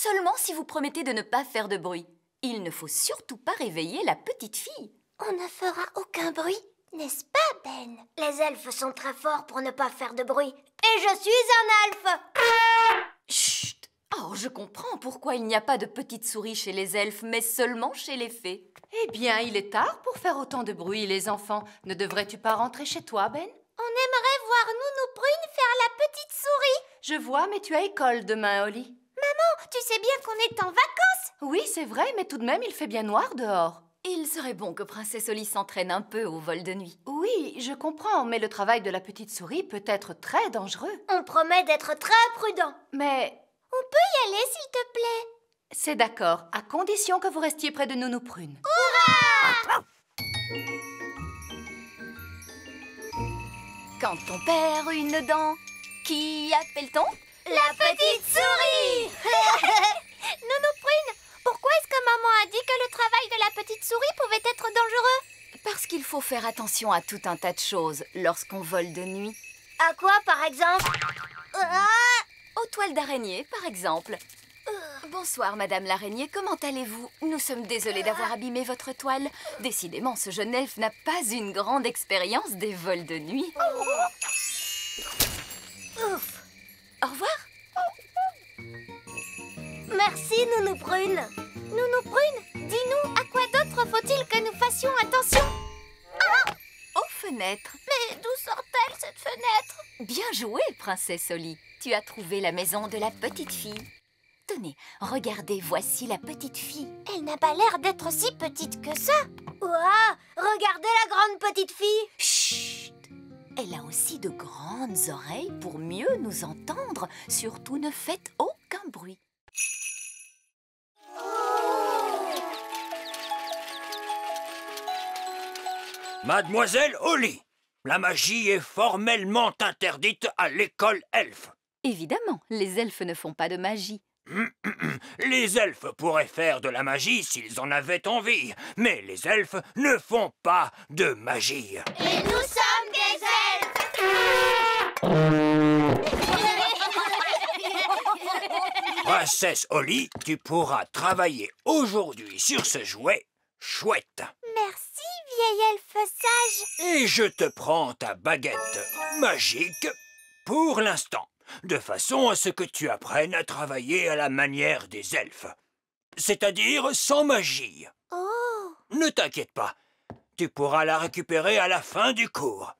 Seulement si vous promettez de ne pas faire de bruit. Il ne faut surtout pas réveiller la petite fille. On ne fera aucun bruit, n'est-ce pas, Ben? Les elfes sont très forts pour ne pas faire de bruit. Et je suis un elfe! Chut! Oh, je comprends pourquoi il n'y a pas de petites souris chez les elfes, mais seulement chez les fées. Eh bien, il est tard pour faire autant de bruit, les enfants. Ne devrais-tu pas rentrer chez toi, Ben? On aimerait voir Nounou Prune faire la petite souris. Je vois, mais tu as école demain, Holly. Maman, tu sais bien qu'on est en vacances. Oui, c'est vrai, mais tout de même, il fait bien noir dehors. Il serait bon que Princesse Holly s'entraîne un peu au vol de nuit. Oui, je comprends, mais le travail de la petite souris peut être très dangereux. On promet d'être très prudent. Mais On peut y aller, s'il te plaît? c'est d'accord, à condition que vous restiez près de Nounou Prune. Quand on perd une dent, qui appelle-t-on? La petite souris. Nounou Prune, pourquoi est-ce que maman a dit que le travail de la petite souris pouvait être dangereux? Parce qu'il faut faire attention à tout un tas de choses lorsqu'on vole de nuit. À quoi, par exemple? Aux toiles d'araignée, par exemple. Bonsoir, Madame l'araignée, comment allez-vous? Nous sommes désolés d'avoir abîmé votre toile. Décidément, ce jeune elfe n'a pas une grande expérience des vols de nuit. Ouf. Au revoir. Merci, Nounou Prune. Nounou Prune, dis-nous, à quoi d'autre faut-il que nous fassions attention? Aux fenêtres. Mais d'où sort-elle, cette fenêtre? Bien joué, Princesse Holly. Tu as trouvé la maison de la petite fille. Tenez, regardez, voici la petite fille. Elle n'a pas l'air d'être si petite que ça. Ouah, regardez la grande petite fille. Chut! Elle a aussi de grandes oreilles pour mieux nous entendre. Surtout, ne faites aucun bruit. Mademoiselle Holly, la magie est formellement interdite à l'école elfe. Évidemment, les elfes ne font pas de magie. Les elfes pourraient faire de la magie s'ils en avaient envie, mais les elfes ne font pas de magie. Et nous sommes des elfes. Princesse Holly, tu pourras travailler aujourd'hui sur ce jouet chouette. Merci, vieil elfe sage. Et je te prends ta baguette magique pour l'instant, de façon à ce que tu apprennes à travailler à la manière des elfes, c'est-à-dire sans magie. Oh. Ne t'inquiète pas, tu pourras la récupérer à la fin du cours.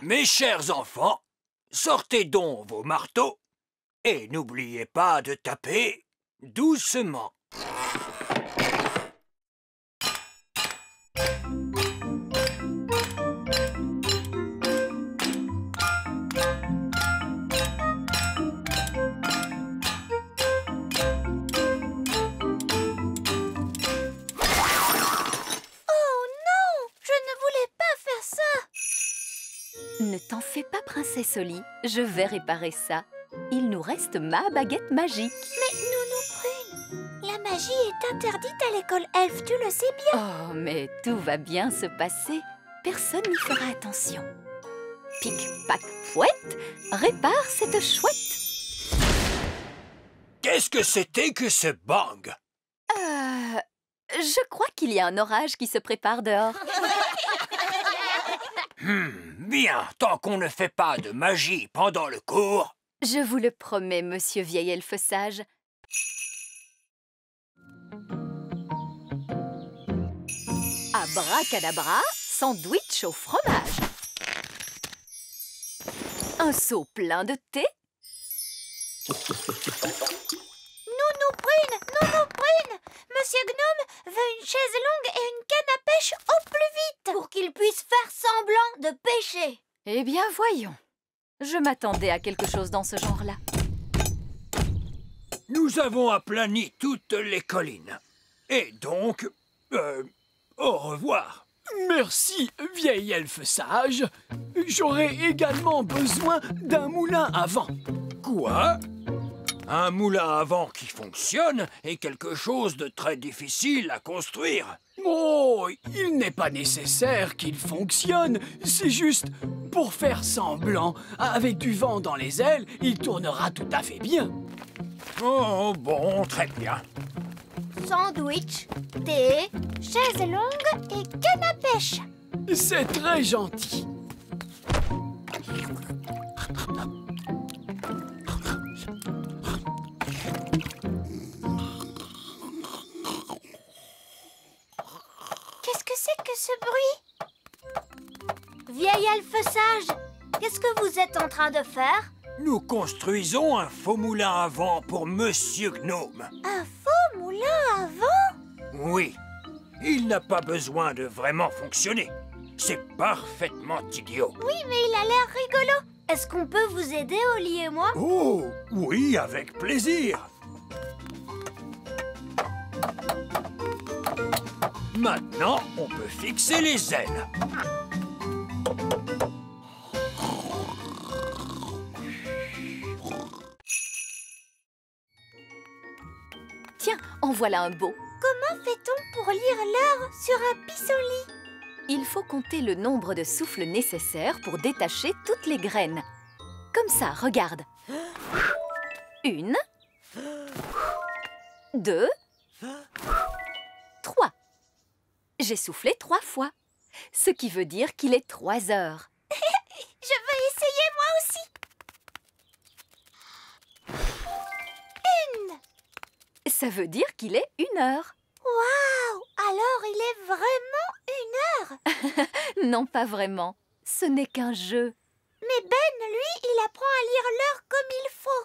Mes chers enfants, sortez donc vos marteaux et n'oubliez pas de taper doucement. Ne t'en fais pas, Princesse Holly. Je vais réparer ça. Il nous reste ma baguette magique. Mais Nounou Prune, la magie est interdite à l'école elfe, tu le sais bien. Oh, mais tout va bien se passer. Personne n'y fera attention. Pic, pac, fouette, répare cette chouette. Qu'est-ce que c'était que ce bang? Je crois qu'il y a un orage qui se prépare dehors. Bien, tant qu'on ne fait pas de magie pendant le cours. Je vous le promets, monsieur vieil elfe sage. Abracadabra, sandwich au fromage. Un seau plein de thé. Nounou Prune, Monsieur Gnome veut une chaise longue et une canne à pêche au plus vite pour qu'il puisse faire semblant de pêcher. Eh bien, voyons. Je m'attendais à quelque chose dans ce genre-là. Nous avons aplani toutes les collines. Et donc, au revoir. Merci, vieil elfe sage. J'aurai également besoin d'un moulin à vent. Quoi? Un moulin à vent qui fonctionne est quelque chose de très difficile à construire. Oh, il n'est pas nécessaire qu'il fonctionne. C'est juste pour faire semblant. Avec du vent dans les ailes, il tournera tout à fait bien. Oh, bon, très bien. Sandwich, thé, chaise longue et canne à pêche. C'est très gentil. Qu'est-ce que c'est que ce bruit? Vieil elfe sage, qu'est-ce que vous êtes en train de faire? Nous construisons un faux moulin à vent pour Monsieur Gnome. Un faux moulin à vent? Oui, il n'a pas besoin de vraiment fonctionner. C'est parfaitement idiot. Oui, mais il a l'air rigolo. Est-ce qu'on peut vous aider, Oli et moi? Oh, oui, avec plaisir. Maintenant, on peut fixer les ailes. Tiens, en voilà un beau. Comment fait-on pour lire l'heure sur un pissenlit? Il faut compter le nombre de souffles nécessaires pour détacher toutes les graines. Comme ça, regarde. 1, 2, 3. J'ai soufflé 3 fois, ce qui veut dire qu'il est 3 heures. Je veux essayer moi aussi. Ça veut dire qu'il est 1 heure. Waouh! Alors il est vraiment 1 heure. Non, pas vraiment. Ce n'est qu'un jeu. Mais Ben, lui, il apprend à lire l'heure comme il faut.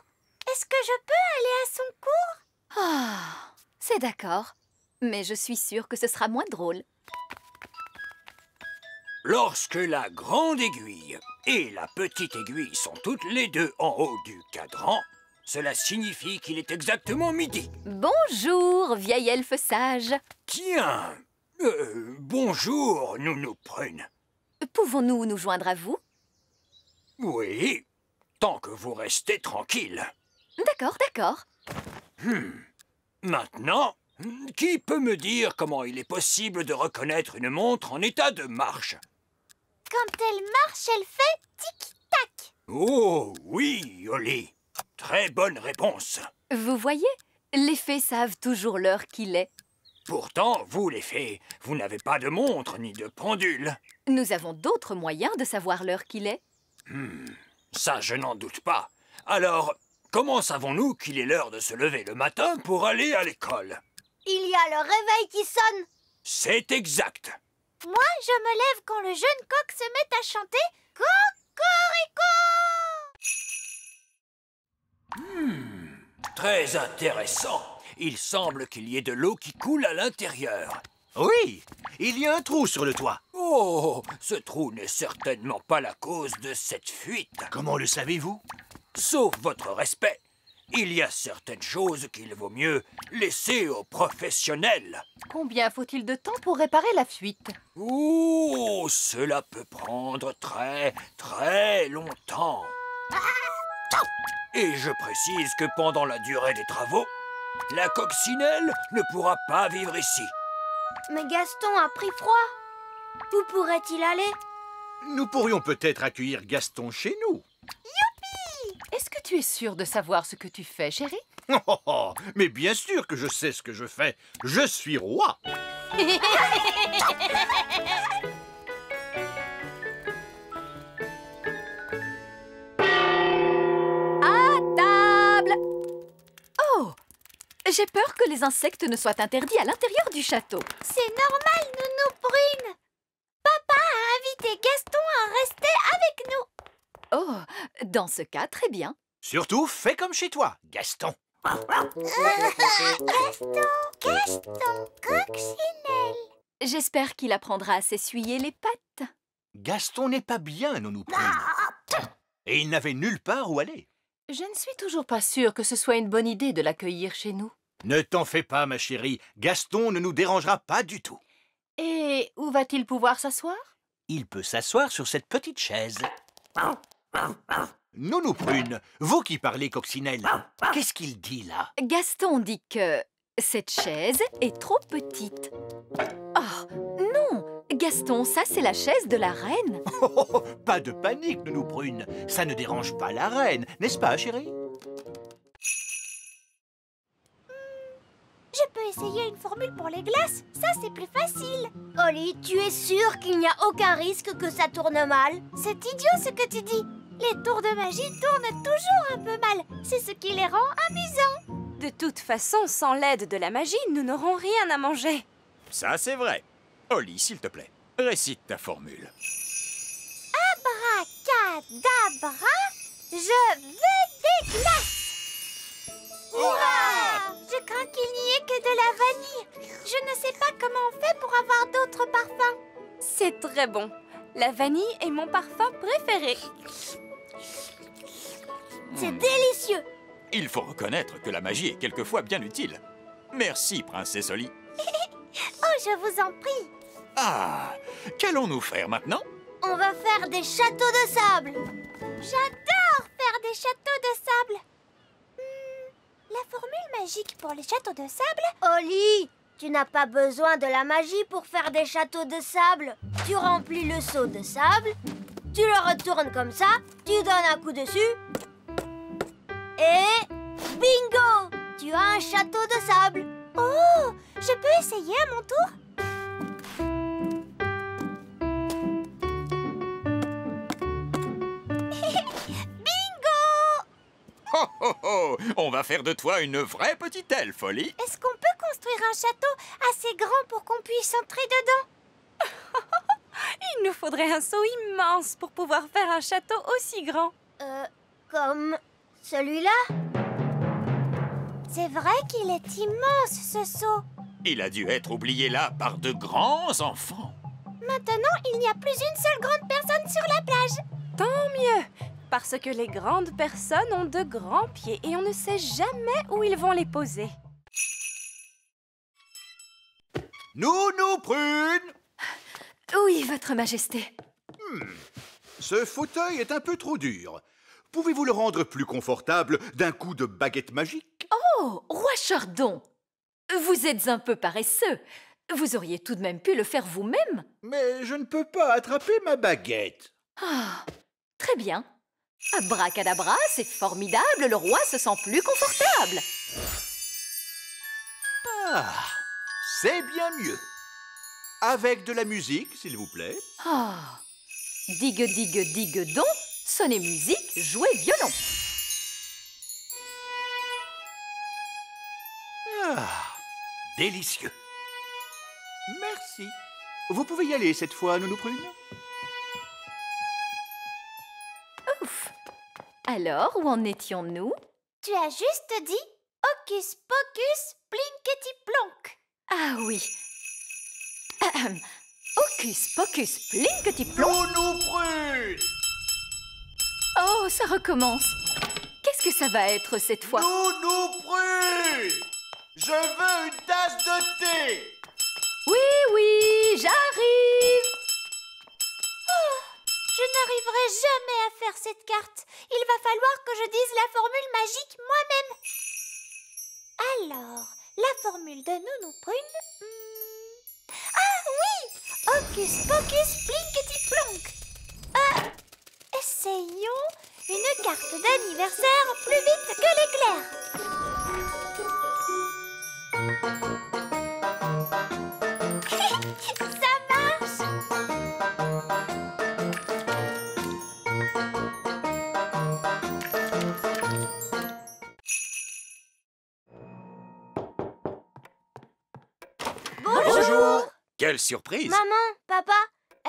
Est-ce que je peux aller à son cours? Ah, c'est d'accord. Mais je suis sûre que ce sera moins drôle. Lorsque la grande aiguille et la petite aiguille sont toutes les deux en haut du cadran, cela signifie qu'il est exactement midi. Bonjour, vieil elfe sage. Tiens, bonjour, Nounou Prune. Pouvons-nous nous joindre à vous? Oui, tant que vous restez tranquille. D'accord, d'accord. Maintenant, qui peut me dire comment il est possible de reconnaître une montre en état de marche? Quand elle marche, elle fait tic-tac. Oh, oui, Oli. Très bonne réponse. Vous voyez, les fées savent toujours l'heure qu'il est. Pourtant, vous, les fées, vous n'avez pas de montre ni de pendule. Nous avons d'autres moyens de savoir l'heure qu'il est. Ça, je n'en doute pas. Alors, comment savons-nous qu'il est l'heure de se lever le matin pour aller à l'école? Il y a le réveil qui sonne. C'est exact. Moi, je me lève quand le jeune coq se met à chanter Cocorico. Très intéressant. Il semble qu'il y ait de l'eau qui coule à l'intérieur. Oui, il y a un trou sur le toit. Oh, ce trou n'est certainement pas la cause de cette fuite. Comment le savez-vous? Sauf votre respect, il y a certaines choses qu'il vaut mieux laisser aux professionnels. Combien faut-il de temps pour réparer la fuite? Oh, cela peut prendre très longtemps. Et je précise que pendant la durée des travaux, la coccinelle ne pourra pas vivre ici. Mais Gaston a pris froid. Où pourrait-il aller? Nous pourrions peut-être accueillir Gaston chez nous. Est-ce que tu es sûre de savoir ce que tu fais, chérie? Mais bien sûr que je sais ce que je fais. Je suis roi. À table! Oh! J'ai peur que les insectes ne soient interdits à l'intérieur du château. C'est normal, Nounou Prune. Papa a invité Gaston à rester avec nous. Oh, dans ce cas, très bien. Surtout, fais comme chez toi, Gaston. Gaston, coccinelle. J'espère qu'il apprendra à s'essuyer les pattes. Gaston n'est pas bien, Nounou Prune. Et il n'avait nulle part où aller. Je ne suis toujours pas sûre que ce soit une bonne idée de l'accueillir chez nous. Ne t'en fais pas, ma chérie. Gaston ne nous dérangera pas du tout. Et où va-t-il pouvoir s'asseoir? Il peut s'asseoir sur cette petite chaise. Nounou Prune, vous qui parlez coccinelle, qu'est-ce qu'il dit là? Gaston dit que cette chaise est trop petite. Oh, non! Gaston, ça c'est la chaise de la reine. Pas de panique, Nounou Prune. Ça ne dérange pas la reine, n'est-ce pas, chérie? essayer une formule pour les glaces. Ça, c'est plus facile. Oli, tu es sûre qu'il n'y a aucun risque que ça tourne mal? C'est idiot ce que tu dis. Les tours de magie tournent toujours un peu mal. C'est ce qui les rend amusants. De toute façon, sans l'aide de la magie, nous n'aurons rien à manger. Ça, c'est vrai. Oli, s'il te plaît, récite ta formule. Abracadabra, je veux des glaces. Hurrah! Je crains qu'il n'y ait que de la vanille. Je ne sais pas comment on fait pour avoir d'autres parfums. C'est très bon. La vanille est mon parfum préféré. C'est délicieux. Il faut reconnaître que la magie est quelquefois bien utile. Merci, princesse Oli. Oh, je vous en prie. Ah, qu'allons-nous faire maintenant? On va faire des châteaux de sable. J'adore faire des châteaux de sable. La formule magique pour les châteaux de sable? Oli, tu n'as pas besoin de la magie pour faire des châteaux de sable. Tu remplis le seau de sable, tu le retournes comme ça, tu donnes un coup dessus et bingo! Tu as un château de sable. Oh, je peux essayer à mon tour? Oh, oh, oh! On va faire de toi une vraie petite elfe, Oli. Est-ce qu'on peut construire un château assez grand pour qu'on puisse entrer dedans? Il nous faudrait un seau immense pour pouvoir faire un château aussi grand. Comme celui-là? C'est vrai qu'il est immense, ce seau. Il a dû être oublié là par de grands enfants. Maintenant, il n'y a plus une seule grande personne sur la plage. Tant mieux, parce que les grandes personnes ont de grands pieds et on ne sait jamais où ils vont les poser. Nounou Prune! Oui, Votre Majesté. Ce fauteuil est un peu trop dur. Pouvez-vous le rendre plus confortable d'un coup de baguette magique? Oh, Roi Chardon! Vous êtes un peu paresseux. Vous auriez tout de même pu le faire vous-même. Mais je ne peux pas attraper ma baguette. Ah, très bien. Abracadabra, c'est formidable, le roi se sent plus confortable. Ah, c'est bien mieux. Avec de la musique, s'il vous plaît. Ah, digue, digue, digue donc, sonnez musique, jouez violon. Ah, délicieux. Merci. Vous pouvez y aller cette fois, Nounou Prune? Ouf. Alors, où en étions-nous? Tu as juste dit Hocus Pocus Plinkety Plonk. Ah oui. Ahem. Hocus Pocus Plinkety Plonk. Nounou Prune! Oh, ça recommence. Qu'est-ce que ça va être cette fois? Nounou Prune! Je veux une tasse de thé! Oui, oui, j'arrive. Je n'arriverai jamais à faire cette carte. Il va falloir que je dise la formule magique moi-même. Alors, la formule de Nounou Prune... Ah oui! Hocus Pocus Plinkety Plonk. Essayons une carte d'anniversaire plus vite que l'éclair. Ça marche! Bonjour! Quelle surprise! Maman, papa,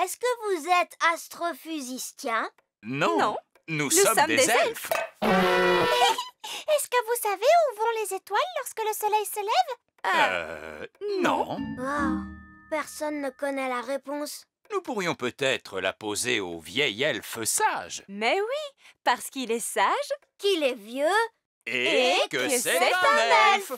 est-ce que vous êtes astrophysicien? Non, Non, nous sommes des elfes. Est-ce que vous savez où vont les étoiles lorsque le soleil se lève? Non. Oh, personne ne connaît la réponse. Nous pourrions peut-être la poser au vieil elfe sage. Mais oui, parce qu'il est sage. Qu'il est vieux? Et que c'est c'est un elfe.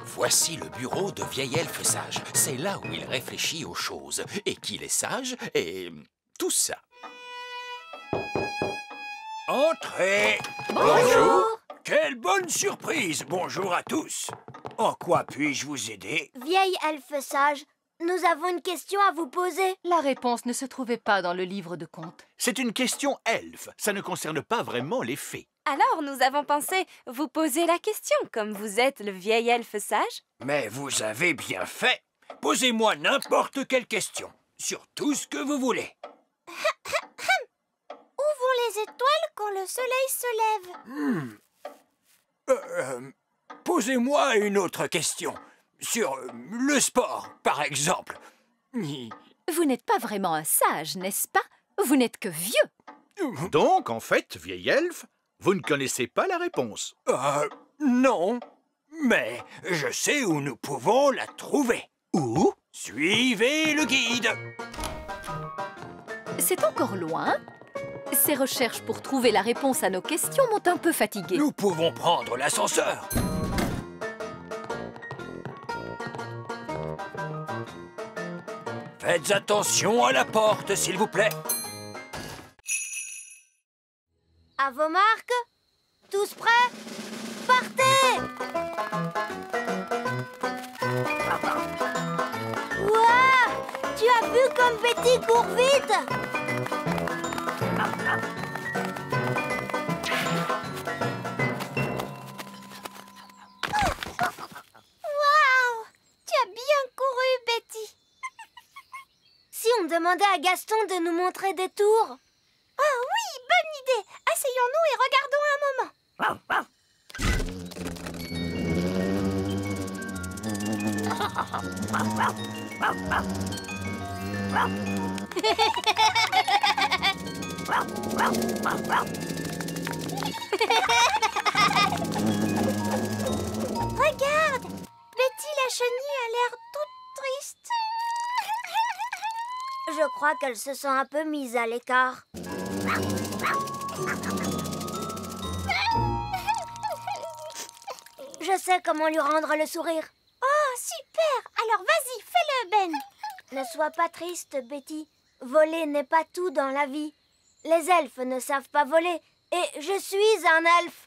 Voici le bureau de vieil elfe sage. C'est là où il réfléchit aux choses. Et qu'il est sage et tout ça. Entrez. Bonjour. Quelle bonne surprise. Bonjour à tous. En quoi puis-je vous aider? Vieille elfe sage, Nous avons une question à vous poser. La réponse ne se trouvait pas dans le livre de contes. C'est une question elfe. Ça ne concerne pas vraiment les fées. Alors, nous avons pensé vous poser la question, comme vous êtes le vieil elfe sage. Mais vous avez bien fait. Posez-moi n'importe quelle question, sur tout ce que vous voulez. Où vont les étoiles quand le soleil se lève? Posez-moi une autre question, sur le sport, par exemple. Vous n'êtes pas vraiment un sage, n'est-ce pas? Vous n'êtes que vieux. Donc, en fait, vieil elfe, vous ne connaissez pas la réponse. Non, mais je sais où nous pouvons la trouver. Où? Suivez le guide. C'est encore loin. Ces recherches pour trouver la réponse à nos questions m'ont un peu fatiguée. Nous pouvons prendre l'ascenseur. Faites attention à la porte, s'il vous plaît. À vos marques. Tous prêts? Partez! Ouah! Tu as vu comme Betty court vite? Waouh! Tu as bien couru, Betty. Si on demandait à Gaston de nous montrer des tours? Oh oui, bonne idée. Asseyons-nous et regardons un moment. Regarde, Betty la chenille a l'air toute triste. Je crois qu'elle se sent un peu mise à l'écart. Je sais comment lui rendre le sourire. Oh, super! Alors vas-y, fais-le, Ben. Ne sois pas triste, Betty. Voler n'est pas tout dans la vie. Les elfes ne savent pas voler. Et je suis un elfe.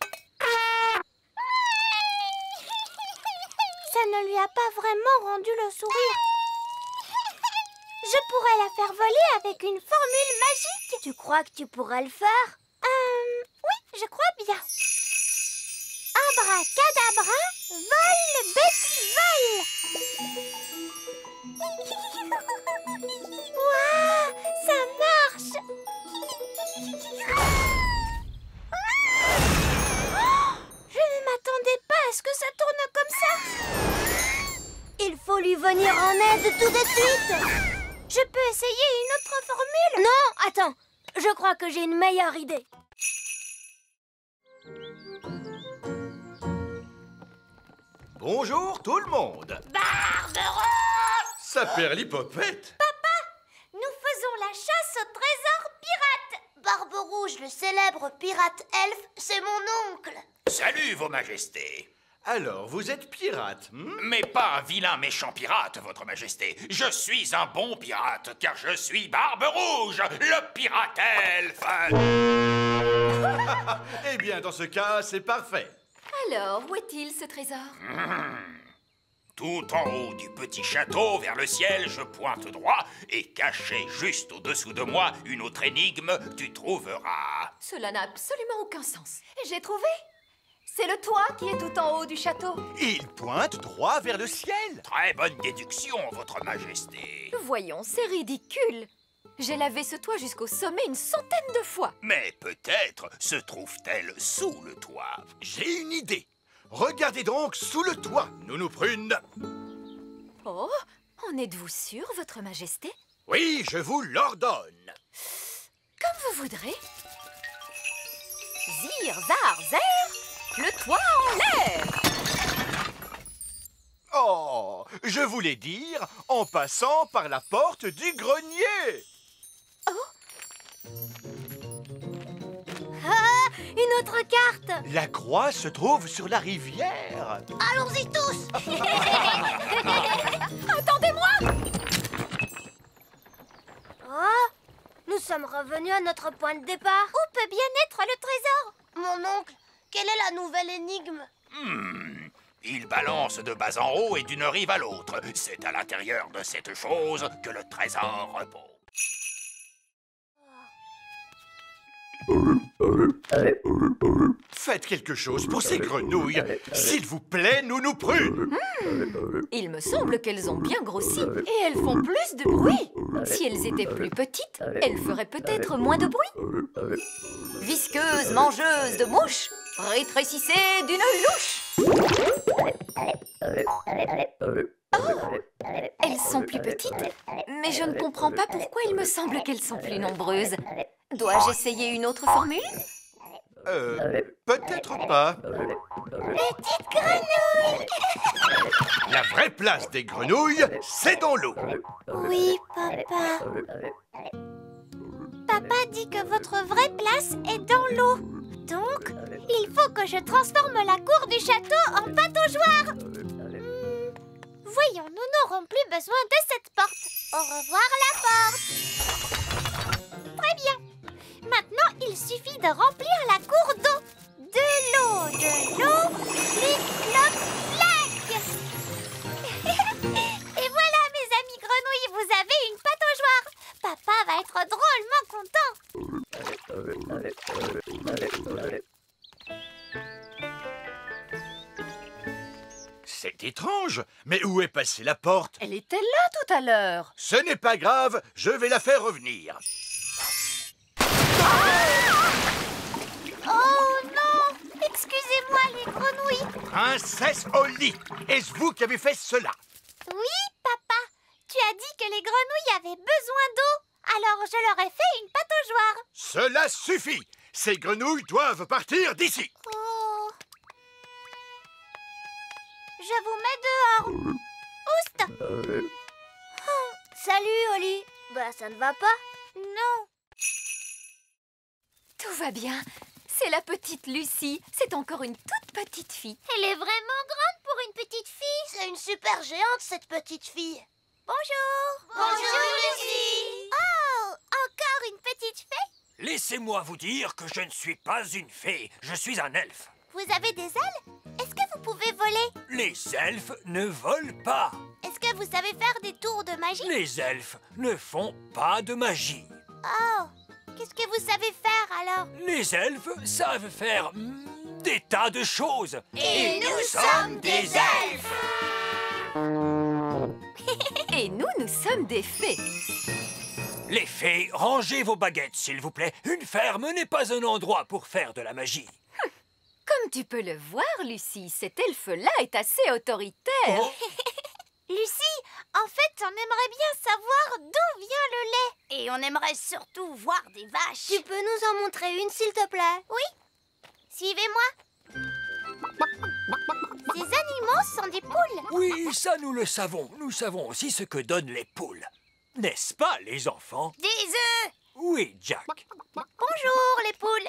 Ça ne lui a pas vraiment rendu le sourire. Je pourrais la faire voler avec une formule magique. Tu crois que tu pourrais le faire? Oui, je crois bien. Abracadabra, vole, Betty, vole. Waouh, ça marche. Je ne m'attendais pas à ce que ça tourne comme ça. Il faut lui venir en aide tout de suite. Je peux essayer une autre formule? Non, attends. Je crois que j'ai une meilleure idée. Bonjour tout le monde. Barberouge! Ça perd l'hypopète. Nous faisons la chasse au trésor pirate. Barberouge, le célèbre pirate elfe, c'est mon oncle. Salut, vos majestés. Alors, vous êtes pirate, Mais pas un vilain méchant pirate, votre majesté. Je suis un bon pirate, car je suis Barberouge, le pirate elfe. Eh bien, dans ce cas, c'est parfait. Alors, où est-il, ce trésor? Tout en haut du petit château, vers le ciel, je pointe droit, et caché juste au-dessous de moi, une autre énigme, tu trouveras. Cela n'a absolument aucun sens. J'ai trouvé. C'est le toit qui est tout en haut du château. Il pointe droit vers le ciel. Très bonne déduction, votre majesté. Voyons, c'est ridicule. J'ai lavé ce toit jusqu'au sommet une centaine de fois. Mais peut-être se trouve-t-elle sous le toit. J'ai une idée. Regardez donc sous le toit, Nounou Prune. Oh, en êtes-vous sûr, votre majesté? Oui, je vous l'ordonne. Comme vous voudrez. Zir, zar, zer, le toit en l'air. Oh, je voulais dire en passant par la porte du grenier. Ah, une autre carte. La croix se trouve sur la rivière. Allons-y tous. Attendez-moi! Oh, nous sommes revenus à notre point de départ. Où peut bien être le trésor? Mon oncle, quelle est la nouvelle énigme? Il balance de bas en haut et d'une rive à l'autre. C'est à l'intérieur de cette chose que le trésor repose. Faites quelque chose pour ces grenouilles. S'il vous plaît, nous prûmes. Il me semble qu'elles ont bien grossi et elles font plus de bruit. Si elles étaient plus petites, elles feraient peut-être moins de bruit. Visqueuse, mangeuse de mouches, rétrécissez d'une louche. Oh, elles sont plus petites, mais je ne comprends pas pourquoi il me semble qu'elles sont plus nombreuses. Dois-je essayer une autre formule? Peut-être pas. Petite grenouille! La vraie place des grenouilles, c'est dans l'eau. Oui, papa. Papa dit que votre vraie place est dans l'eau. Donc, il faut que je transforme la cour du château en pataugeoire. Voyons, nous n'aurons plus besoin de cette porte. Au revoir la porte. Très bien. Maintenant, il suffit de remplir la cour d'eau. De l'eau, clic, cloc, clac. Et voilà, mes amis grenouilles, vous avez une pataugeoire. Papa va être drôlement content. C'est étrange, mais où est passée la porte? Elle était là tout à l'heure. Ce n'est pas grave, je vais la faire revenir. Oh non! Excusez-moi les grenouilles. Princesse Holly, est-ce vous qui avez fait cela? Oui, papa. Tu as dit que les grenouilles avaient besoin d'eau. Alors je leur ai fait une pataugeoire. Cela suffit. Ces grenouilles doivent partir d'ici. Oh. Je vous mets dehors. Oust. Oh. Salut, Holly. Bah, ça ne va pas. Non. Tout va bien. C'est la petite Lucie. C'est encore une toute petite fille. Elle est vraiment grande pour une petite fille. C'est une super géante, cette petite fille. Bonjour. Bonjour, Lucie. Oh, encore une petite fée? Laissez-moi vous dire que je ne suis pas une fée, je suis un elfe. Vous avez des ailes? Est-ce que vous pouvez voler? Les elfes ne volent pas. Est-ce que vous savez faire des tours de magie? Les elfes ne font pas de magie. Oh, qu'est-ce que vous savez faire alors? Les elfes savent faire des tas de choses. Et nous sommes des elfes. Et nous sommes des fées. Les fées, rangez vos baguettes, s'il vous plaît. Une ferme n'est pas un endroit pour faire de la magie. Comme tu peux le voir, Lucie, cet elfe-là est assez autoritaire. Oh. Lucie, en fait, on aimerait bien savoir d'où vient le lait. Et on aimerait surtout voir des vaches. Tu peux nous en montrer une, s'il te plaît? Oui. Suivez-moi. Ces animaux sont des poules. Oui, ça nous le savons. Nous savons aussi ce que donnent les poules. N'est-ce pas, les enfants? Des œufs. Oui, Jack. Bonjour, les poules.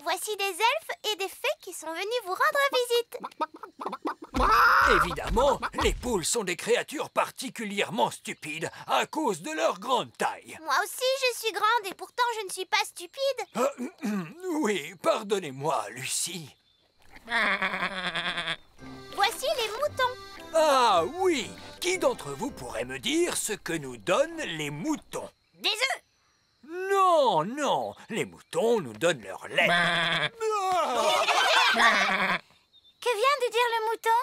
Voici des elfes et des fées qui sont venus vous rendre visite. Évidemment, les poules sont des créatures particulièrement stupides à cause de leur grande taille. Moi aussi, je suis grande et pourtant je ne suis pas stupide. Oui, pardonnez-moi, Lucie. Voici les moutons. Ah oui, qui d'entre vous pourrait me dire ce que nous donnent les moutons? Des œufs. Non, non, les moutons nous donnent leur lait. Que vient de dire le mouton?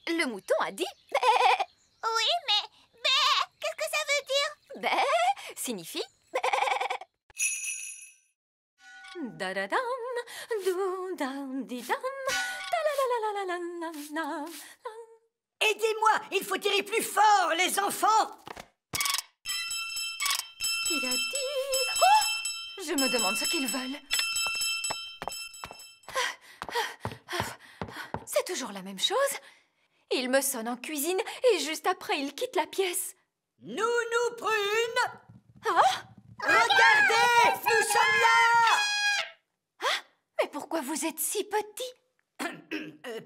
Le mouton a dit Oui, mais qu'est-ce que ça veut dire? bé signifie bé. Da-da-dam, dou-dam-di-dam, ta-la-la-la-la-la-la-la. Aidez-moi, il faut tirer plus fort, les enfants. Ti-da-di. Oh! Je me demande ce qu'ils veulent. C'est toujours la même chose. Il me sonne en cuisine et juste après, il quitte la pièce. Nounou Prune. Ah! Regardez, nous sommes là. Mais pourquoi vous êtes si petit?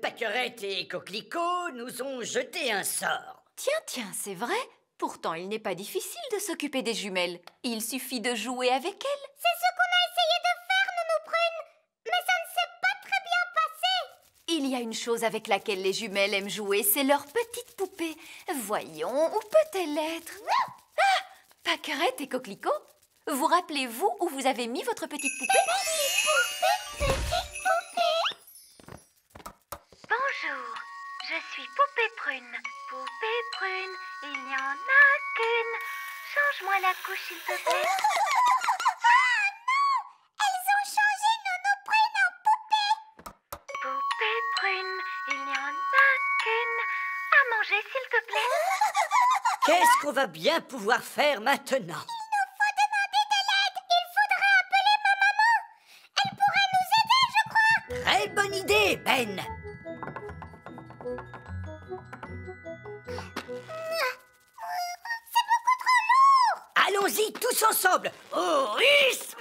Pâquerette et Coquelicot nous ont jeté un sort. Tiens, c'est vrai. Pourtant, il n'est pas difficile de s'occuper des jumelles. Il suffit de jouer avec elles. C'est ce qu'on a essayé de faire, Nounou Prune. Mais ça ne s'est pas très bien passé. Il y a une chose avec laquelle les jumelles aiment jouer, c'est leur petite poupée. Voyons, où peut-elle être? Ah! Pâquerette et Coquelicot, vous rappelez-vous où vous avez mis votre petite poupée? Bonjour, je suis Poupée Prune. Poupée Prune, il n'y en a qu'une. Change-moi la couche, s'il te plaît. Ah non! Elles ont changé Nono Prune en poupée. Poupée Prune, il n'y en a qu'une. À manger, s'il te plaît. Qu'est-ce qu'on va bien pouvoir faire maintenant? Il nous faut demander de l'aide. Il faudrait appeler ma maman. Elle pourrait nous aider, je crois. Très bonne idée, Ben. C'est beaucoup trop lourd. Allons-y tous ensemble. Au rythme.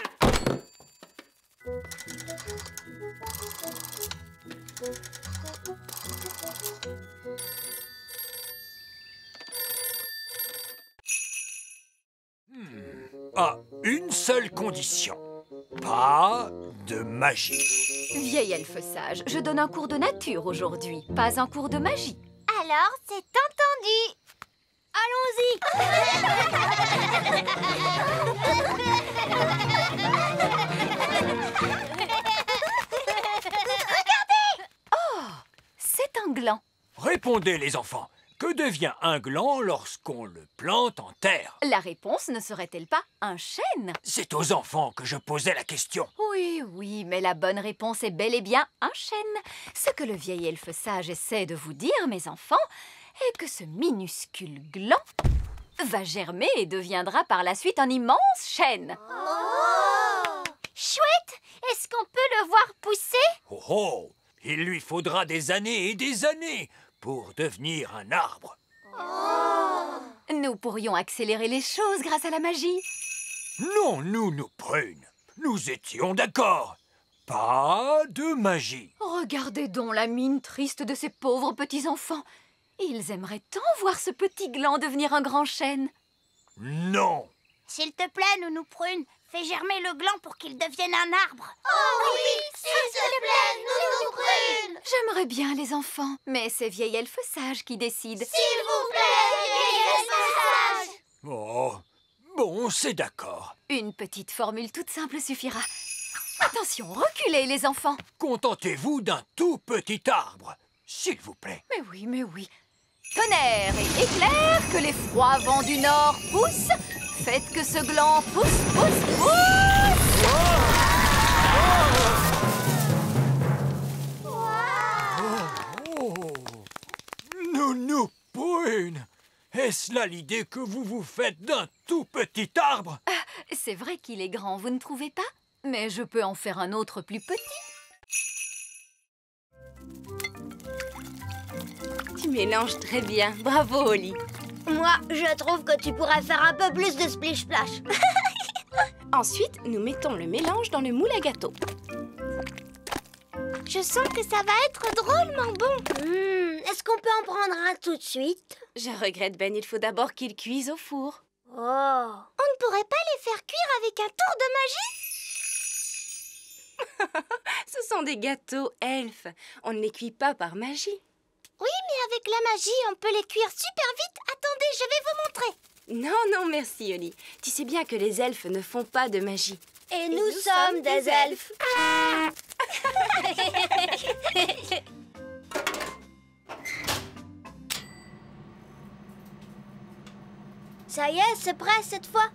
À une seule condition. Pas de magie. Vieille elfe sage, je donne un cours de nature aujourd'hui, pas un cours de magie. Alors, c'est entendu. C'est un gland. Répondez, les enfants. Que devient un gland lorsqu'on le plante en terre? La réponse ne serait-elle pas un chêne? C'est aux enfants que je posais la question. Oui, oui, mais la bonne réponse est bel et bien un chêne. Ce que le vieil elfe sage essaie de vous dire, mes enfants, est que ce minuscule gland va germer et deviendra par la suite un immense chêne. Chouette, est-ce qu'on peut le voir pousser? Oh oh! Il lui faudra des années et des années pour devenir un arbre. Nous pourrions accélérer les choses grâce à la magie. Non, nous prunes. Nous étions d'accord. Pas de magie. Regardez donc la mine triste de ces pauvres petits-enfants. Ils aimeraient tant voir ce petit gland devenir un grand chêne. Non. S'il te plaît, Nounou Prune, fais germer le gland pour qu'il devienne un arbre. Oh oui, s'il te plaît, Nounou Prune. J'aimerais bien les enfants, mais c'est vieil elfe sage qui décide. S'il vous plaît, vieille elfe sage. Oh, bon, c'est d'accord. Une petite formule toute simple suffira. Attention, reculez les enfants. Contentez-vous d'un tout petit arbre, s'il vous plaît. Mais oui, mais oui. Tonnerre et éclair, que les froids vents du nord poussent. Faites que ce gland pousse, pousse, pousse. Oh. Nounou Prune, est-ce là l'idée que vous vous faites d'un tout petit arbre? C'est vrai qu'il est grand, vous ne trouvez pas? Mais je peux en faire un autre plus petit. Tu mélanges très bien. Bravo, Oli. Moi, je trouve que tu pourrais faire un peu plus de splish-splash. Ensuite, nous mettons le mélange dans le moule à gâteau. Je sens que ça va être drôlement bon. Est-ce qu'on peut en prendre un tout de suite? Je regrette, Ben, il faut d'abord qu'il cuise au four. Oh. On ne pourrait pas les faire cuire avec un tour de magie? Ce sont des gâteaux elfes. On ne les cuit pas par magie. Oui, mais avec la magie, on peut les cuire super vite. Attendez, je vais vous montrer. Non, non, merci, Oli. Tu sais bien que les elfes ne font pas de magie. Et nous sommes des elfes. Ça y est, c'est prêt cette fois?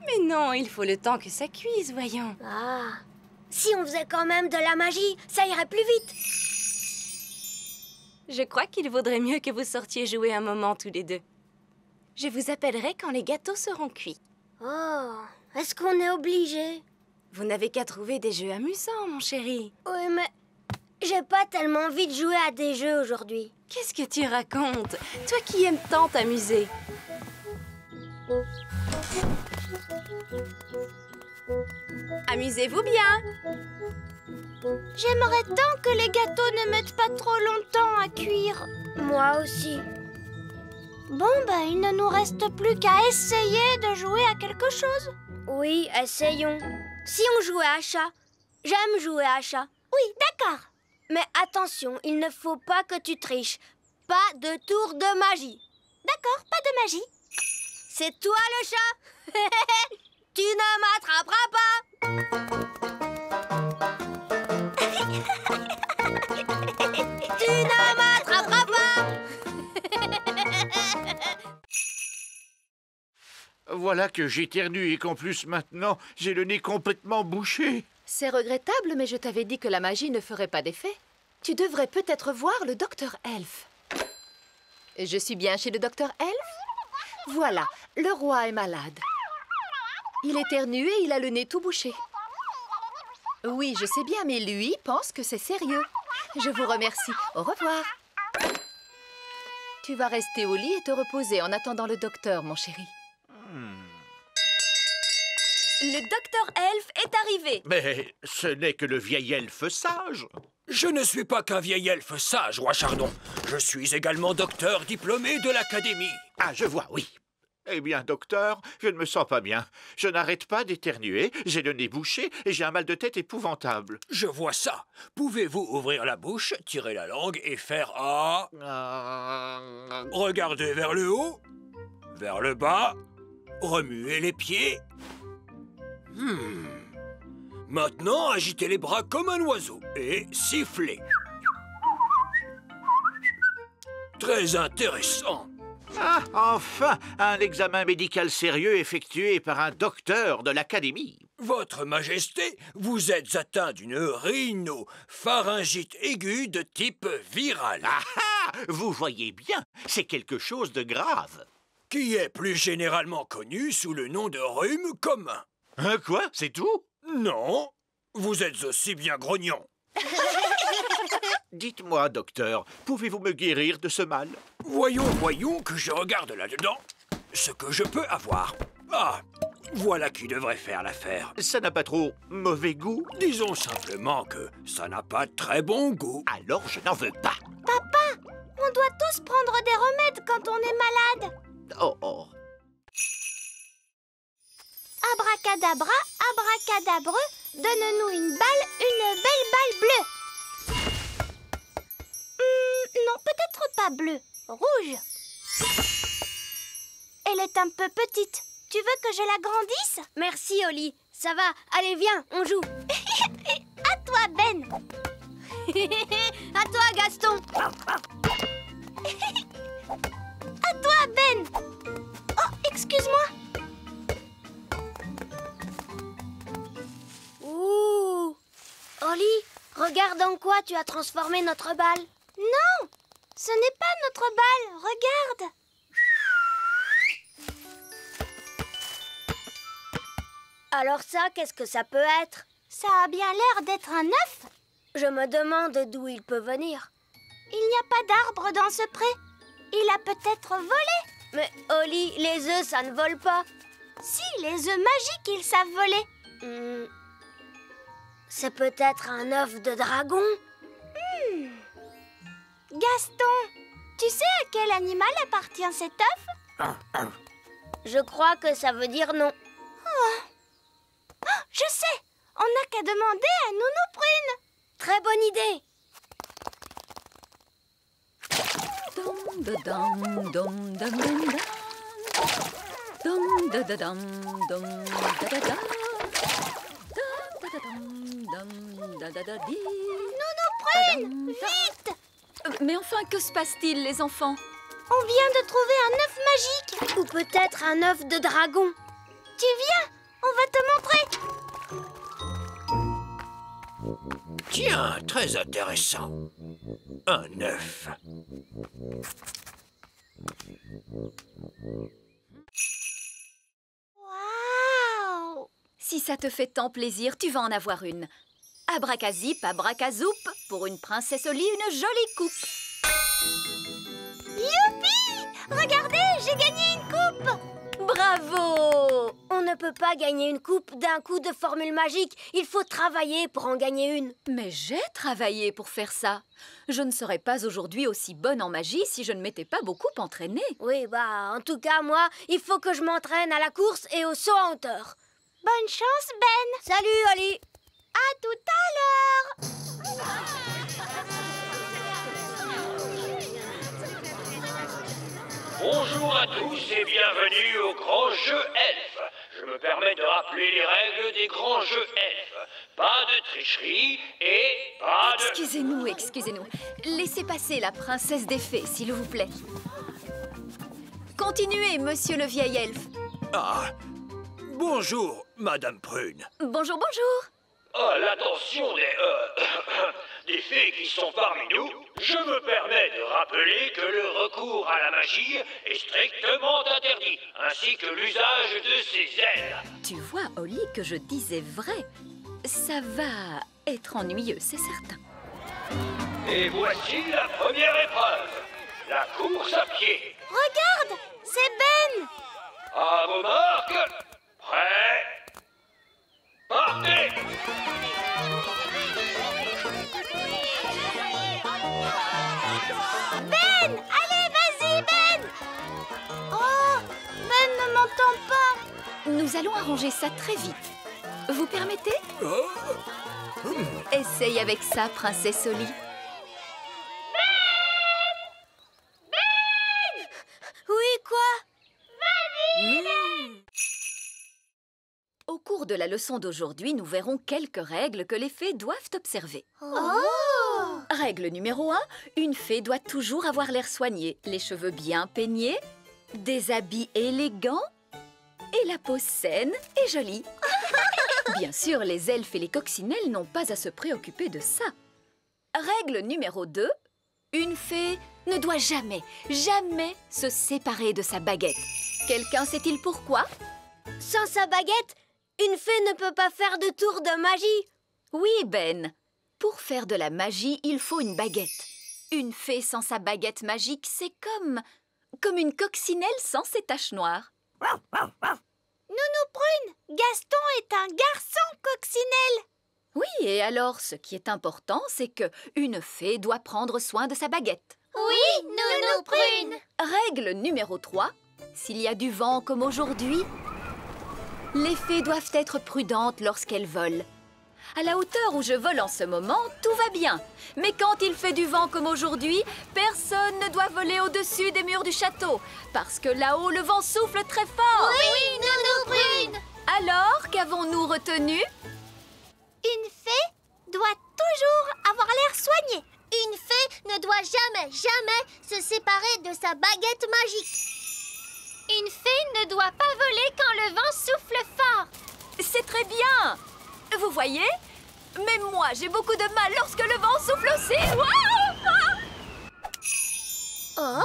Mais non, il faut le temps que ça cuise, voyons. Ah, si on faisait quand même de la magie, ça irait plus vite. Je crois qu'il vaudrait mieux que vous sortiez jouer un moment tous les deux. Je vous appellerai quand les gâteaux seront cuits. Oh, est-ce qu'on est obligé? Vous n'avez qu'à trouver des jeux amusants, mon chéri. Oui, mais j'ai pas tellement envie de jouer à des jeux aujourd'hui. Qu'est-ce que tu racontes? Toi qui aimes tant t'amuser. Amusez-vous bien. J'aimerais tant que les gâteaux ne mettent pas trop longtemps à cuire. Moi aussi. Bon, ben, il ne nous reste plus qu'à essayer de jouer à quelque chose. Oui, essayons. Si on jouait à chat. J'aime jouer à chat. Oui, d'accord. Mais attention, il ne faut pas que tu triches. Pas de tour de magie. D'accord, pas de magie. C'est toi le chat. Tu ne m'attraperas pas. Tu ne m'attraperas pas. Voilà que j'éternue et qu'en plus maintenant, j'ai le nez complètement bouché. C'est regrettable, mais je t'avais dit que la magie ne ferait pas d'effet. Tu devrais peut-être voir le docteur Elf. Je suis bien chez le docteur Elf? Voilà, le roi est malade. Il éternue et il a le nez tout bouché. Oui, je sais bien, mais lui pense que c'est sérieux. Je vous remercie. Au revoir. Tu vas rester au lit et te reposer en attendant le docteur, mon chéri. Le docteur Elf est arrivé. Mais ce n'est que le vieil elfe sage. Je ne suis pas qu'un vieil elfe sage, roi Chardon. Je suis également docteur diplômé de l'Académie. Ah, je vois, oui. Eh bien, docteur, je ne me sens pas bien. Je n'arrête pas d'éternuer, j'ai le nez bouché et j'ai un mal de tête épouvantable. Je vois ça. Pouvez-vous ouvrir la bouche, tirer la langue et faire « Ah ». Regardez vers le haut, vers le bas, remuez les pieds. Maintenant, agitez les bras comme un oiseau et sifflez. Très intéressant. Ah, enfin, un examen médical sérieux effectué par un docteur de l'Académie. Votre Majesté, vous êtes atteint d'une rhinopharyngite aiguë de type viral. Ah ah, vous voyez bien, c'est quelque chose de grave. Qui est plus généralement connu sous le nom de rhume commun. Hein, quoi? C'est tout? Non, vous êtes aussi bien grognon. Dites-moi, docteur, pouvez-vous me guérir de ce mal? Voyons que je regarde là-dedans ce que je peux avoir. Ah, voilà qui devrait faire l'affaire. Ça n'a pas trop mauvais goût? Disons simplement que ça n'a pas très bon goût. Alors je n'en veux pas. Papa, on doit tous prendre des remèdes quand on est malade. Oh, oh. Abracadabra, abracadabreux, donne-nous une belle balle bleue. Non, peut-être pas bleue, rouge. Elle est un peu petite. Tu veux que je la grandisse? Merci, Oli. Ça va. Allez, viens, on joue. À toi, Ben. À toi, Gaston. À toi, Ben. Oh, excuse-moi. Ouh. Oli, regarde en quoi tu as transformé notre balle. Non, ce n'est pas notre balle. Regarde. Alors ça, qu'est-ce que ça peut être? Ça a bien l'air d'être un œuf. Je me demande d'où il peut venir. Il n'y a pas d'arbre dans ce pré. Il a peut-être volé. Mais Oli, les œufs, ça ne vole pas. Si, les œufs magiques, ils savent voler. C'est peut-être un œuf de dragon. Gaston, tu sais à quel animal appartient cet œuf? Je crois que ça veut dire non. Je sais, on n'a qu'à demander à Nounou Prune. Très bonne idée. Nounou Prune, vite! Mais enfin, que se passe-t-il, les enfants? On vient de trouver un œuf magique. Ou peut-être un œuf de dragon. Tu viens, on va te montrer. Tiens, très intéressant. Un œuf. Waouh! Si ça te fait tant plaisir, tu vas en avoir une. Abracazip, abracazoup, pour une princesse Oli, une jolie coupe. Youpi! Regardez, j'ai gagné une coupe! Bravo! On ne peut pas gagner une coupe d'un coup de formule magique. Il faut travailler pour en gagner une. Mais j'ai travaillé pour faire ça. Je ne serais pas aujourd'hui aussi bonne en magie si je ne m'étais pas beaucoup entraînée. Oui, en tout cas, moi, il faut que je m'entraîne à la course et au saut en hauteur. Bonne chance, Ben! Salut, Oli! À tout à l'heure! Bonjour à tous et bienvenue au grand jeu elfe. Je me permets de rappeler les règles des grands jeux elfes. Pas de tricherie et pas de... Excusez-nous, excusez-nous. Laissez passer la princesse des fées, s'il vous plaît. Continuez, monsieur le vieil elfe. Ah, bonjour, Madame Prune. Bonjour, bonjour. À l'attention des fées qui sont parmi nous, je me permets de rappeler que le recours à la magie est strictement interdit, ainsi que l'usage de ses ailes. Tu vois, Holly, que je disais vrai. Ça va être ennuyeux, c'est certain. Et voici la première épreuve, la course à pied. Regarde, c'est Ben. À vos marques, prêts, partez! Ben, allez, vas-y, Ben. Oh, Ben ne m'entend pas. Nous allons arranger ça très vite. Vous permettez? Essaye avec ça, princesse Holly. Oui, quoi? Au cours de la leçon d'aujourd'hui, nous verrons quelques règles que les fées doivent observer. Oh! Règle numéro 1, une fée doit toujours avoir l'air soigné, les cheveux bien peignés, des habits élégants et la peau saine et jolie. Bien sûr, les elfes et les coccinelles n'ont pas à se préoccuper de ça. Règle numéro 2, une fée ne doit jamais, jamais se séparer de sa baguette. Quelqu'un sait-il pourquoi? Sans sa baguette, une fée ne peut pas faire de tour de magie. Oui, Ben. Pour faire de la magie, il faut une baguette. Une fée sans sa baguette magique, c'est comme une coccinelle sans ses taches noires. Nounou Prune, Gaston est un garçon coccinelle. Oui, et alors, ce qui est important, c'est que une fée doit prendre soin de sa baguette. Oui, Nounou Prune. Règle numéro 3. S'il y a du vent comme aujourd'hui, les fées doivent être prudentes lorsqu'elles volent. À la hauteur où je vole en ce moment, tout va bien. Mais quand il fait du vent comme aujourd'hui, personne ne doit voler au-dessus des murs du château. Parce que là-haut, le vent souffle très fort. Oui, Nounou Prune. Alors, qu'avons-nous retenu? Une fée doit toujours avoir l'air soigné. Une fée ne doit jamais, jamais se séparer de sa baguette magique. Une fée ne doit pas voler quand le vent souffle fort. C'est très bien. Vous voyez? Même moi, j'ai beaucoup de mal lorsque le vent souffle aussi. Oh,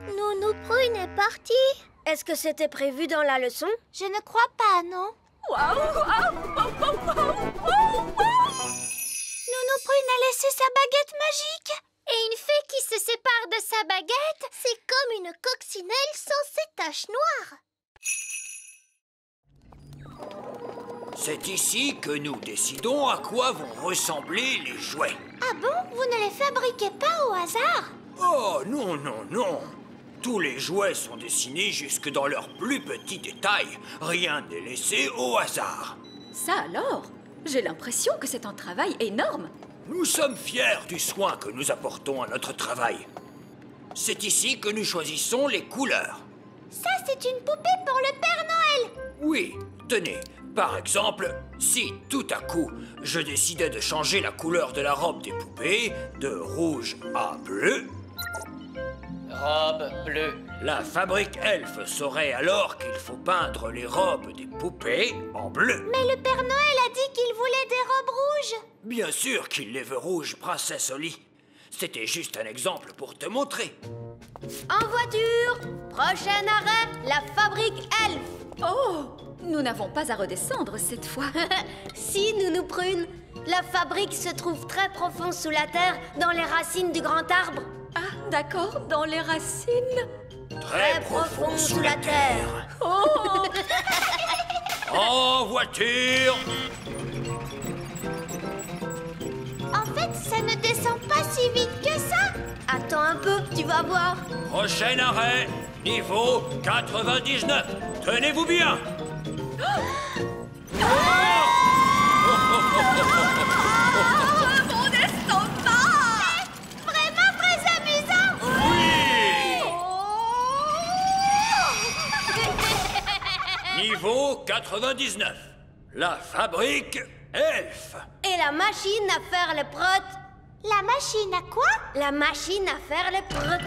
Nounou Prune est partie. Est-ce que c'était prévu dans la leçon? Je ne crois pas, non. Nounou Prune a laissé sa baguette magique. Et une fée qui se sépare de sa baguette, c'est comme une coccinelle sans ses taches noires. C'est ici que nous décidons à quoi vont ressembler les jouets. Ah bon? Vous ne les fabriquez pas au hasard? Oh, non, non, non. Tous les jouets sont dessinés jusque dans leurs plus petits détails. Rien n'est laissé au hasard. Ça alors? J'ai l'impression que c'est un travail énorme. Nous sommes fiers du soin que nous apportons à notre travail. C'est ici que nous choisissons les couleurs. Ça, c'est une poupée pour le Père Noël. Oui, tenez. Par exemple, si tout à coup, je décidais de changer la couleur de la robe des poupées de rouge à bleu... Robe bleue. La fabrique elfe saurait alors qu'il faut peindre les robes des poupées en bleu. Mais le Père Noël a dit qu'il voulait des robes rouges. Bien sûr qu'il les veut rouges, princesse Holly. C'était juste un exemple pour te montrer. En voiture, prochain arrêt, la fabrique elfe. Oh, nous n'avons pas à redescendre cette fois. Si, Nounou Prune, la fabrique se trouve très profond sous la terre, dans les racines du grand arbre. Ah, d'accord, dans les racines. Très profond sous la terre. Oh. En voiture. En fait, ça ne descend pas si vite que ça. Attends un peu, tu vas voir. Prochain arrêt, niveau 99. Tenez-vous bien. Mon estomac! Vraiment très amusant. Oui. 99. La fabrique Elf. Et la machine à faire les protes. La machine à quoi? La machine à faire les protes.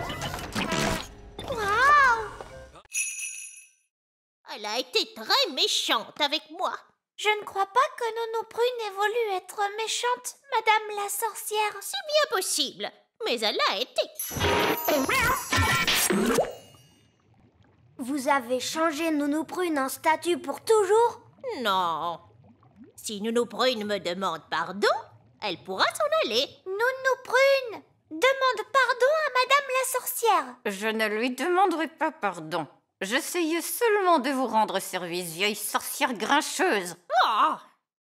Waouh! Elle a été très méchante avec moi. Je ne crois pas que Nounou Prune ait voulu être méchante, Madame la sorcière. C'est bien possible, mais elle l'a été. Vous avez changé Nounou Prune en statue pour toujours? Non. Si Nounou Prune me demande pardon, elle pourra s'en aller. Nounou Prune demande pardon à Madame la sorcière. Je ne lui demanderai pas pardon. J'essayais seulement de vous rendre service, vieille sorcière grincheuse. Oh!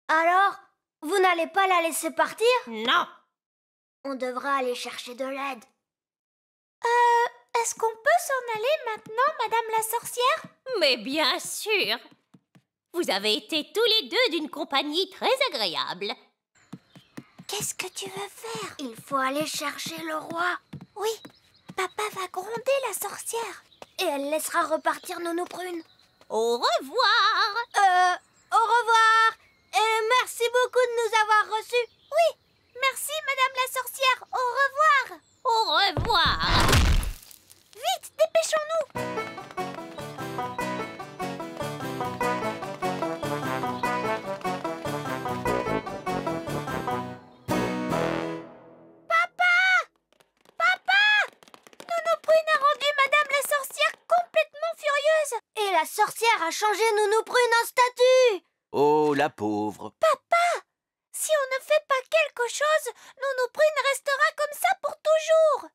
Alors, vous n'allez pas la laisser partir? Non. On devra aller chercher de l'aide. Est-ce qu'on peut s'en aller maintenant, Madame la sorcière? Mais bien sûr. Vous avez été tous les deux d'une compagnie très agréable. Qu'est-ce que tu veux faire? Il faut aller chercher le roi. Oui, papa va gronder la sorcière. Et elle laissera repartir Nounou Prune. Au revoir. Au revoir. Et merci beaucoup de nous avoir reçus. Oui, merci Madame la sorcière. Au revoir. Au revoir. Vite, dépêchons-nous. Et la sorcière a changé Nounou Prune en statue. Oh, la pauvre. Papa, si on ne fait pas quelque chose, Nounou Prune restera comme ça pour toujours.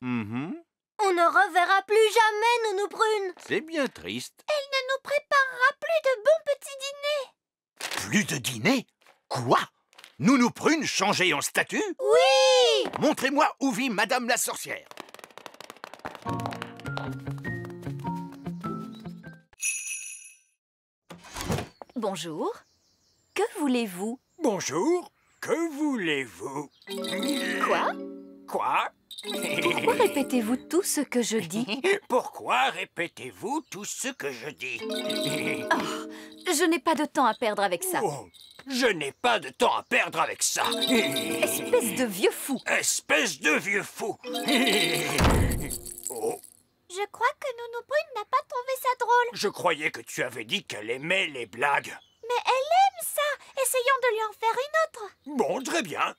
On ne reverra plus jamais Nounou Prune. C'est bien triste. Elle ne nous préparera plus de bons petits dîners. Plus de dîner? Quoi? Nounou Prune changée en statue? Oui! Montrez-moi où vit Madame la sorcière. Bonjour. Que voulez-vous? Bonjour. Que voulez-vous? Quoi? Quoi? Pourquoi répétez-vous tout ce que je dis? Pourquoi répétez-vous tout ce que je dis? Je n'ai pas de temps à perdre avec ça. Oh, je n'ai pas de temps à perdre avec ça. Espèce de vieux fou. Espèce de vieux fou. Oh, Je crois que Nounou Prune n'a pas trouvé ça drôle. je croyais que tu avais dit qu'elle aimait les blagues. Mais elle aime ça. Essayons de lui en faire une autre. Bon, très bien.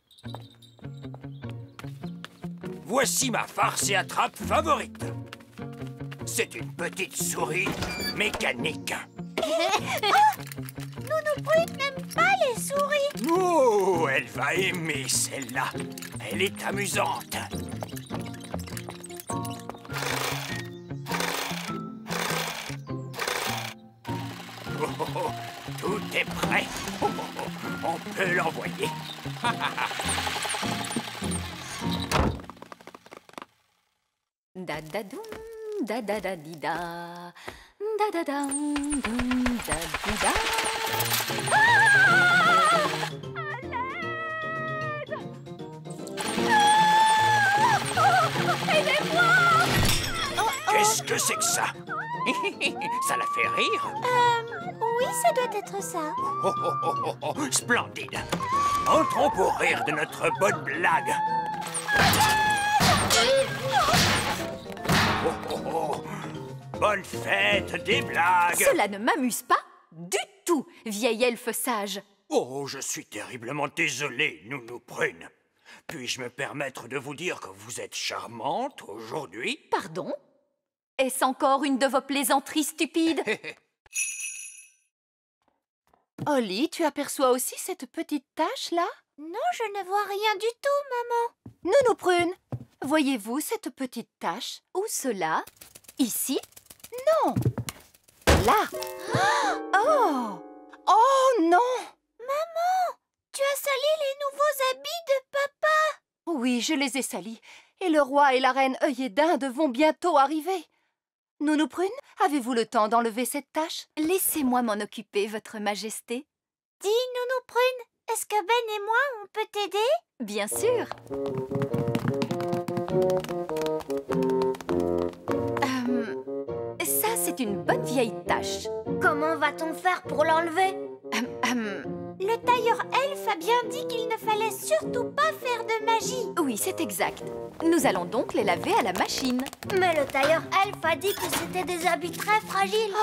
Voici ma farce et attrape favorite. C'est une petite souris mécanique. Nounou Prune n'aime pas les souris. Oh, elle va aimer celle-là. Elle est amusante. Oh, oh, oh, tout est prêt. Oh, oh, oh, on peut l'envoyer. Da da doum, da da da di da, da da dam, doum, da di da. Qu'est-ce que c'est que ça? Ça la fait rire? Oui, ça doit être ça. Oh, oh, oh, oh, oh, splendide. Entrons pour rire de notre bonne blague. Oh, oh, oh. Bonne fête des blagues. Cela ne m'amuse pas du tout, vieille elfe sage. Oh, je suis terriblement désolé, Nounou Prune. Puis-je me permettre de vous dire que vous êtes charmante aujourd'hui? Pardon? Est-ce encore une de vos plaisanteries stupides? Holly, tu aperçois aussi cette petite tache-là? Non, je ne vois rien du tout, maman. Nounou Prune, voyez-vous cette petite tache? Où cela? Ici? Non. Là. Oh! Oh non! Maman, tu as sali les nouveaux habits de papa. Oui, je les ai salis. Et le roi et la reine œillet d'Inde vont bientôt arriver. Nounou Prune, avez-vous le temps d'enlever cette tache? Laissez-moi m'en occuper, votre majesté. Dis, Nounou Prune, est-ce que Ben et moi, on peut t'aider? Bien sûr. Ça, c'est une bonne vieille tache. Comment va-t-on faire pour l'enlever? Le tailleur elfe a bien dit qu'il ne fallait surtout pas faire de magie. Oui, c'est exact. Nous allons donc les laver à la machine. Mais le tailleur elfe a dit que c'était des habits très fragiles.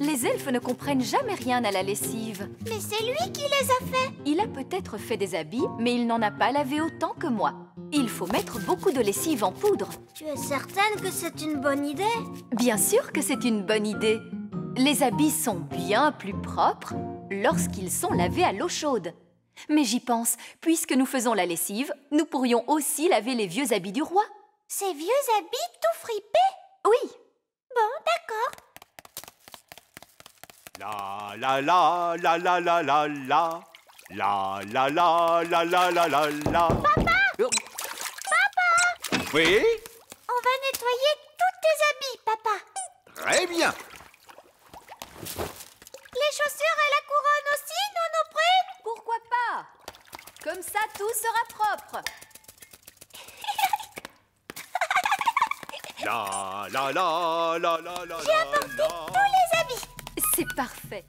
Les elfes ne comprennent jamais rien à la lessive. Mais c'est lui qui les a faits. Il a peut-être fait des habits, mais il n'en a pas lavé autant que moi. Il faut mettre beaucoup de lessive en poudre. Tu es certaine que c'est une bonne idée? Bien sûr que c'est une bonne idée. Les habits sont bien plus propres lorsqu'ils sont lavés à l'eau chaude. Mais j'y pense, puisque nous faisons la lessive, nous pourrions aussi laver les vieux habits du roi. Ces vieux habits tout fripés? Oui. Bon, d'accord. La la la la la la la la. La la la la la la la la. Papa! Papa! Oui? On va nettoyer tous tes habits, papa. Très bien. Les chaussures et la couronne aussi, non près? Pourquoi pas? Comme ça, tout sera propre. La la la la la la. J'ai apporté tous les habits. C'est parfait.